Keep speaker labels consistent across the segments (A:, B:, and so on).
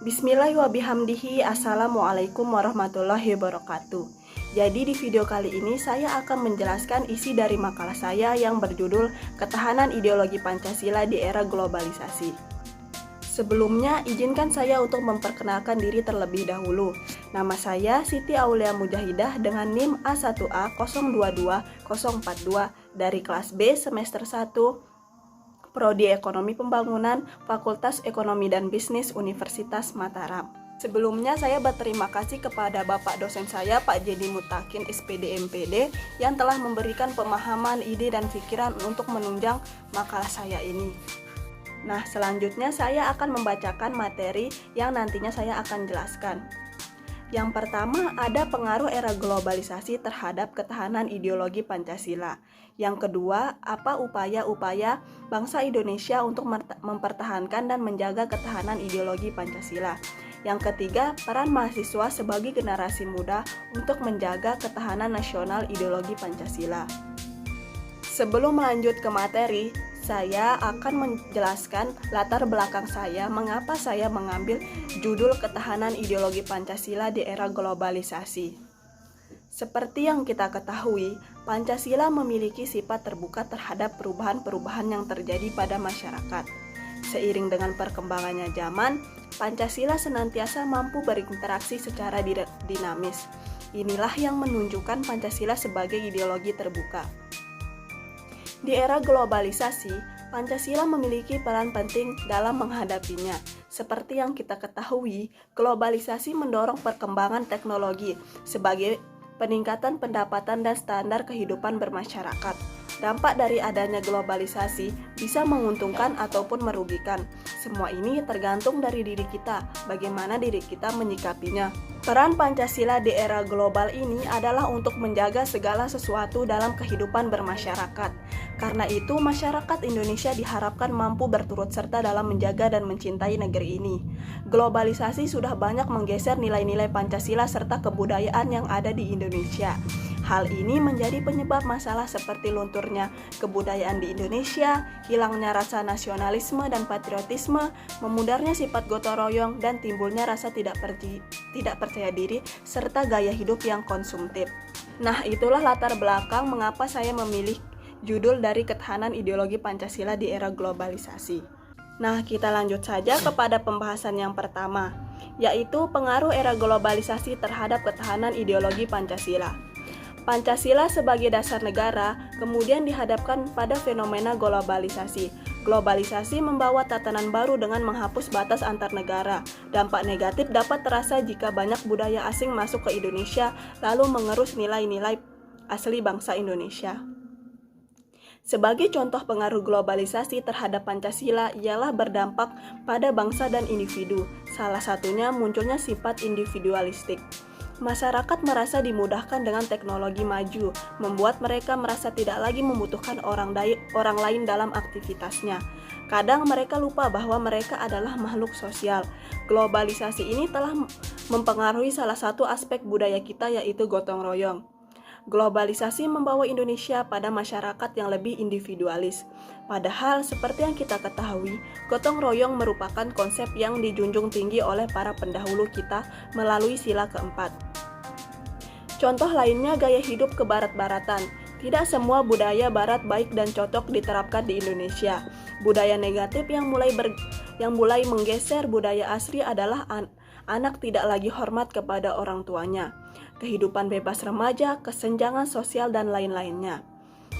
A: Bismillahirrahmanirrahim. Assalamualaikum warahmatullahi wabarakatuh. Jadi di video kali ini saya akan menjelaskan isi dari makalah saya yang berjudul Ketahanan Ideologi Pancasila di Era Globalisasi. Sebelumnya, izinkan saya untuk memperkenalkan diri terlebih dahulu. Nama saya Siti Aulia Mujahidah dengan NIM A1A022042 dari kelas B semester 1 Prodi Ekonomi Pembangunan, Fakultas Ekonomi dan Bisnis Universitas Mataram. Sebelumnya saya berterima kasih kepada Bapak dosen saya, Pak Jedi Mutakin, SPD MPD, yang telah memberikan pemahaman, ide, dan pikiran untuk menunjang makalah saya ini. Nah, selanjutnya saya akan membacakan materi yang nantinya saya akan jelaskan. Yang pertama, ada pengaruh era globalisasi terhadap ketahanan ideologi Pancasila. Yang kedua, apa upaya-upaya bangsa Indonesia untuk mempertahankan dan menjaga ketahanan ideologi Pancasila. Yang ketiga, peran mahasiswa sebagai generasi muda untuk menjaga ketahanan nasional ideologi Pancasila. Sebelum melanjut ke materi, saya akan menjelaskan latar belakang saya mengapa saya mengambil judul Ketahanan Ideologi Pancasila di Era Globalisasi. Seperti yang kita ketahui, Pancasila memiliki sifat terbuka terhadap perubahan-perubahan yang terjadi pada masyarakat. Seiring dengan perkembangannya zaman, Pancasila senantiasa mampu berinteraksi secara dinamis. Inilah yang menunjukkan Pancasila sebagai ideologi terbuka. Di era globalisasi, Pancasila memiliki peran penting dalam menghadapinya. Seperti yang kita ketahui, globalisasi mendorong perkembangan teknologi sebagai peningkatan pendapatan dan standar kehidupan bermasyarakat. Dampak dari adanya globalisasi bisa menguntungkan ataupun merugikan. Semua ini tergantung dari diri kita, bagaimana diri kita menyikapinya. Peran Pancasila di era global ini adalah untuk menjaga segala sesuatu dalam kehidupan bermasyarakat. Karena itu, masyarakat Indonesia diharapkan mampu berturut serta dalam menjaga dan mencintai negeri ini. Globalisasi sudah banyak menggeser nilai-nilai Pancasila serta kebudayaan yang ada di Indonesia. Hal ini menjadi penyebab masalah seperti lunturnya kebudayaan di Indonesia, hilangnya rasa nasionalisme dan patriotisme, memudarnya sifat gotong royong, dan timbulnya rasa tidak percaya diri, serta gaya hidup yang konsumtif. Nah, itulah latar belakang mengapa saya memilih judul dari Ketahanan Ideologi Pancasila di Era Globalisasi. Nah, kita lanjut saja kepada pembahasan yang pertama, yaitu pengaruh era globalisasi terhadap ketahanan ideologi Pancasila. Pancasila sebagai dasar negara kemudian dihadapkan pada fenomena globalisasi. Globalisasi membawa tatanan baru dengan menghapus batas antar negara. Dampak negatif dapat terasa jika banyak budaya asing masuk ke Indonesia lalu mengerus nilai-nilai asli bangsa Indonesia. Sebagai contoh pengaruh globalisasi terhadap Pancasila ialah berdampak pada bangsa dan individu. Salah satunya munculnya sifat individualistik. Masyarakat merasa dimudahkan dengan teknologi maju, membuat mereka merasa tidak lagi membutuhkan orang lain dalam aktivitasnya. Kadang mereka lupa bahwa mereka adalah makhluk sosial. Globalisasi ini telah mempengaruhi salah satu aspek budaya kita, yaitu gotong royong. Globalisasi membawa Indonesia pada masyarakat yang lebih individualis. Padahal, seperti yang kita ketahui, gotong royong merupakan konsep yang dijunjung tinggi oleh para pendahulu kita melalui sila keempat. Contoh lainnya gaya hidup kebarat-baratan. Tidak semua budaya barat baik dan cocok diterapkan di Indonesia. Budaya negatif yang mulai menggeser budaya asli adalah anak tidak lagi hormat kepada orang tuanya, kehidupan bebas remaja, kesenjangan sosial, dan lain-lainnya.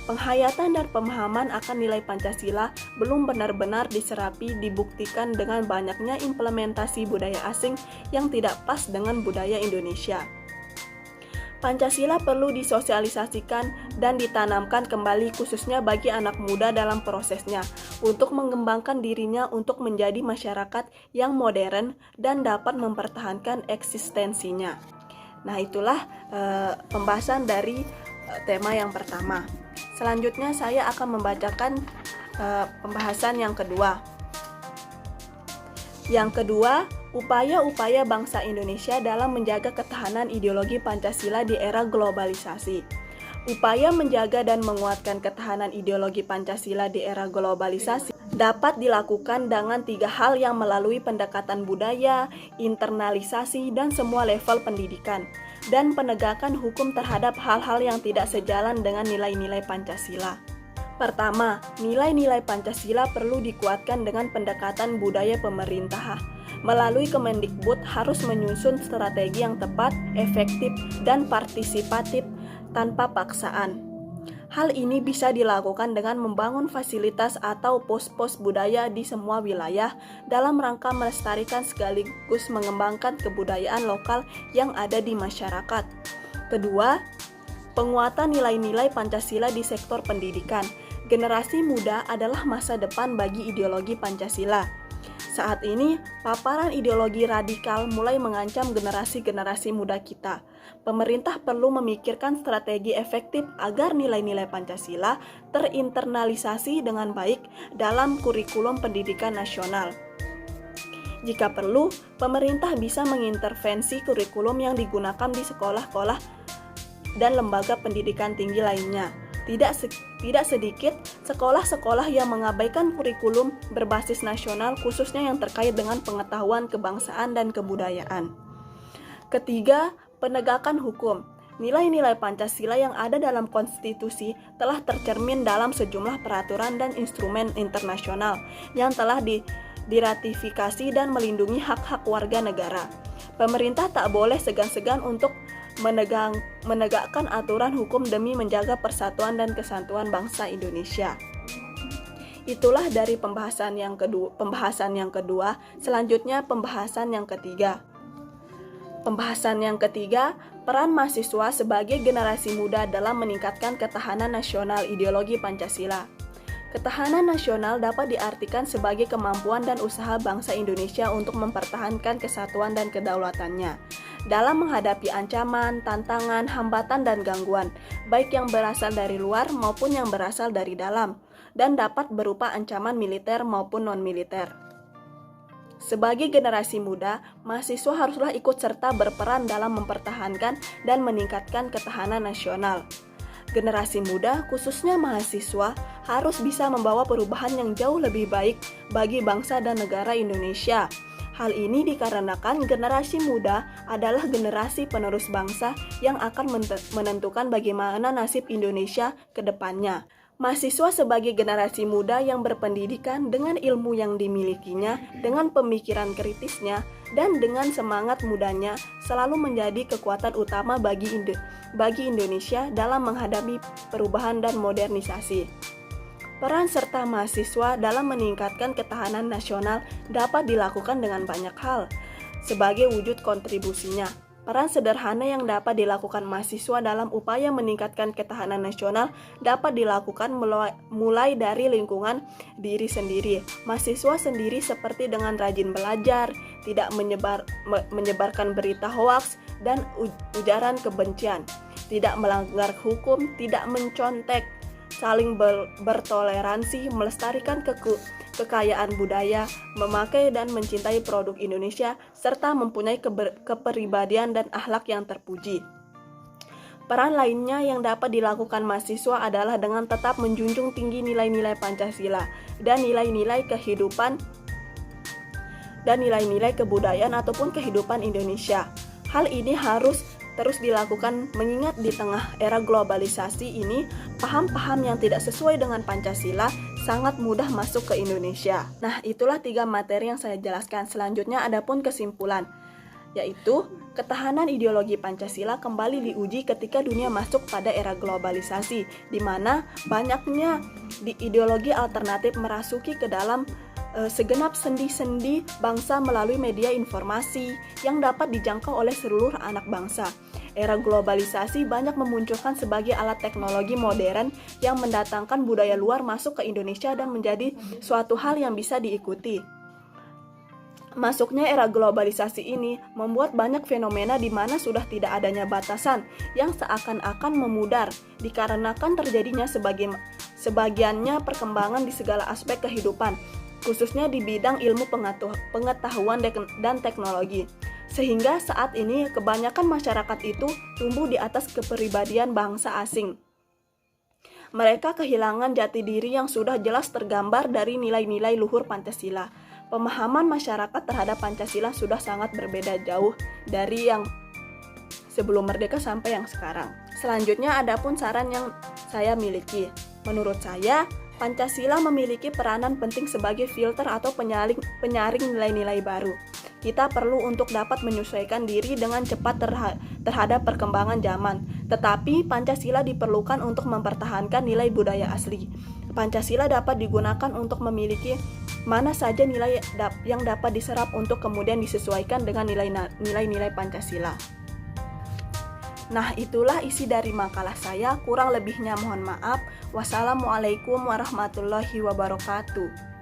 A: Penghayatan dan pemahaman akan nilai Pancasila belum benar-benar dibuktikan dengan banyaknya implementasi budaya asing yang tidak pas dengan budaya Indonesia. Pancasila perlu disosialisasikan dan ditanamkan kembali khususnya bagi anak muda dalam prosesnya untuk mengembangkan dirinya untuk menjadi masyarakat yang modern dan dapat mempertahankan eksistensinya. Nah, itulah pembahasan dari tema yang pertama. Selanjutnya saya akan membacakan pembahasan yang kedua. Yang kedua, upaya-upaya bangsa Indonesia dalam menjaga ketahanan ideologi Pancasila di era globalisasi. Upaya menjaga dan menguatkan ketahanan ideologi Pancasila di era globalisasi dapat dilakukan dengan 3 hal yang melalui pendekatan budaya, internalisasi, dan semua level pendidikan, dan penegakan hukum terhadap hal-hal yang tidak sejalan dengan nilai-nilai Pancasila. Pertama, nilai-nilai Pancasila perlu dikuatkan dengan pendekatan budaya pemerintah. Melalui Kemendikbud harus menyusun strategi yang tepat, efektif, dan partisipatif tanpa paksaan. Hal ini bisa dilakukan dengan membangun fasilitas atau pos-pos budaya di semua wilayah dalam rangka melestarikan sekaligus mengembangkan kebudayaan lokal yang ada di masyarakat. Kedua, penguatan nilai-nilai Pancasila di sektor pendidikan. Generasi muda adalah masa depan bagi ideologi Pancasila. Saat ini, paparan ideologi radikal mulai mengancam generasi-generasi muda kita. Pemerintah perlu memikirkan strategi efektif agar nilai-nilai Pancasila terinternalisasi dengan baik dalam kurikulum pendidikan nasional. Jika perlu, pemerintah bisa mengintervensi kurikulum yang digunakan di sekolah-sekolah dan lembaga pendidikan tinggi lainnya. Tidak sedikit sekolah-sekolah yang mengabaikan kurikulum berbasis nasional khususnya yang terkait dengan pengetahuan kebangsaan dan kebudayaan. Ketiga, penegakan hukum. Nilai-nilai Pancasila yang ada dalam konstitusi telah tercermin dalam sejumlah peraturan dan instrumen internasional yang telah diratifikasi dan melindungi hak-hak warga negara. Pemerintah tak boleh segan-segan untuk menegakkan aturan hukum demi menjaga persatuan dan kesatuan bangsa Indonesia. Itulah dari pembahasan yang kedua. Selanjutnya pembahasan yang ketiga. Pembahasan yang ketiga, peran mahasiswa sebagai generasi muda dalam meningkatkan ketahanan nasional ideologi Pancasila. Ketahanan nasional dapat diartikan sebagai kemampuan dan usaha bangsa Indonesia untuk mempertahankan kesatuan dan kedaulatannya dalam menghadapi ancaman, tantangan, hambatan, dan gangguan, baik yang berasal dari luar maupun yang berasal dari dalam, dan dapat berupa ancaman militer maupun non-militer. Sebagai generasi muda, mahasiswa haruslah ikut serta berperan dalam mempertahankan dan meningkatkan ketahanan nasional. Generasi muda, khususnya mahasiswa, harus bisa membawa perubahan yang jauh lebih baik bagi bangsa dan negara Indonesia. Hal ini dikarenakan generasi muda adalah generasi penerus bangsa yang akan menentukan bagaimana nasib Indonesia ke depannya. Mahasiswa sebagai generasi muda yang berpendidikan dengan ilmu yang dimilikinya, dengan pemikiran kritisnya, dan dengan semangat mudanya selalu menjadi kekuatan utama bagi Indonesia dalam menghadapi perubahan dan modernisasi. Peran serta mahasiswa dalam meningkatkan ketahanan nasional dapat dilakukan dengan banyak hal. Sebagai wujud kontribusinya, peran sederhana yang dapat dilakukan mahasiswa dalam upaya meningkatkan ketahanan nasional dapat dilakukan mulai dari lingkungan diri sendiri. Mahasiswa sendiri seperti dengan rajin belajar, tidak menyebarkan berita hoaks dan ujaran kebencian, tidak melanggar hukum, tidak mencontek, saling bertoleransi, melestarikan kekayaan budaya, memakai dan mencintai produk Indonesia, serta mempunyai kepribadian dan akhlak yang terpuji. Peran lainnya yang dapat dilakukan mahasiswa adalah dengan tetap menjunjung tinggi nilai-nilai Pancasila dan nilai-nilai kehidupan dan nilai-nilai kebudayaan ataupun kehidupan Indonesia. Hal ini harus terus dilakukan mengingat di tengah era globalisasi ini, paham-paham yang tidak sesuai dengan Pancasila sangat mudah masuk ke Indonesia. Nah, itulah 3 materi yang saya jelaskan. Selanjutnya adapun kesimpulan, yaitu ketahanan ideologi Pancasila kembali diuji ketika dunia masuk pada era globalisasi, di mana banyaknya ideologi alternatif merasuki ke dalam segenap sendi-sendi bangsa melalui media informasi yang dapat dijangkau oleh seluruh anak bangsa. Era globalisasi banyak memunculkan sebagai alat teknologi modern yang mendatangkan budaya luar masuk ke Indonesia dan menjadi suatu hal yang bisa diikuti. Masuknya era globalisasi ini membuat banyak fenomena di mana sudah tidak adanya batasan yang seakan-akan memudar dikarenakan terjadinya sebagiannya perkembangan di segala aspek kehidupan, khususnya di bidang ilmu pengetahuan dan teknologi. Sehingga saat ini kebanyakan masyarakat itu tumbuh di atas kepribadian bangsa asing. Mereka kehilangan jati diri yang sudah jelas tergambar dari nilai-nilai luhur Pancasila. Pemahaman masyarakat terhadap Pancasila sudah sangat berbeda jauh dari yang sebelum merdeka sampai yang sekarang. Selanjutnya ada pun saran yang saya miliki. Menurut saya, Pancasila memiliki peranan penting sebagai filter atau penyaring nilai-nilai baru. Kita perlu untuk dapat menyesuaikan diri dengan cepat terhadap perkembangan zaman. Tetapi Pancasila diperlukan untuk mempertahankan nilai budaya asli. Pancasila dapat digunakan untuk memiliki mana saja nilai yang dapat diserap untuk kemudian disesuaikan dengan nilai-nilai Pancasila. Nah, itulah isi dari makalah saya. Kurang lebihnya mohon maaf. Wassalamualaikum warahmatullahi wabarakatuh.